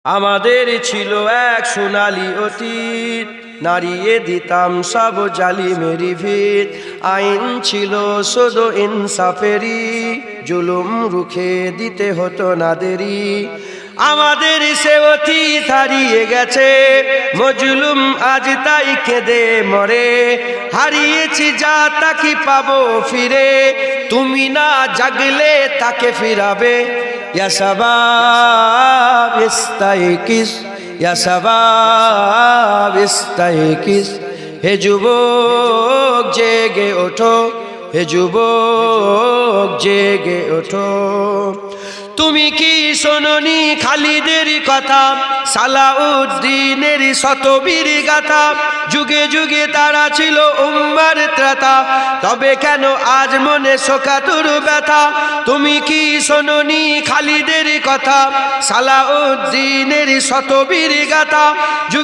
আমাদের ছিল এক সোনালী অতীত, নাড়িয়ে দিতাম সব জালিমেরি ভিত। আইন ছিল শুধু ইনসাফেরি, জুলুম রুখে দিতে হতো না দেরি। আমাদের সে অতীত হারিয়ে গেছে, মজলুম আজ তাই কেঁদে মরে। হারিয়েছি যা তাকে পাবো ফিরে, তুমি না জাগলে তাকে ফিরাবে। ইয়া শাবাব ইস্তাইকিস, ইয়া শাবাব ইস্তাইকিস। হে যুবক জেগে ওঠো, হে যুবক জেগে ওঠো। তুমি কি শোনোনি খালিদের কথা, সালাউদ্দিনের শতবীর গাথা? যুগে যুগে তারা ছিল উম্মার ত্রাতা, তবে কেন আজ মনে শোকাতুর ব্যথা? তুমি কি শোনোনি খালিদের কথা, সালাউদ্দিনের শতবীর গাথা?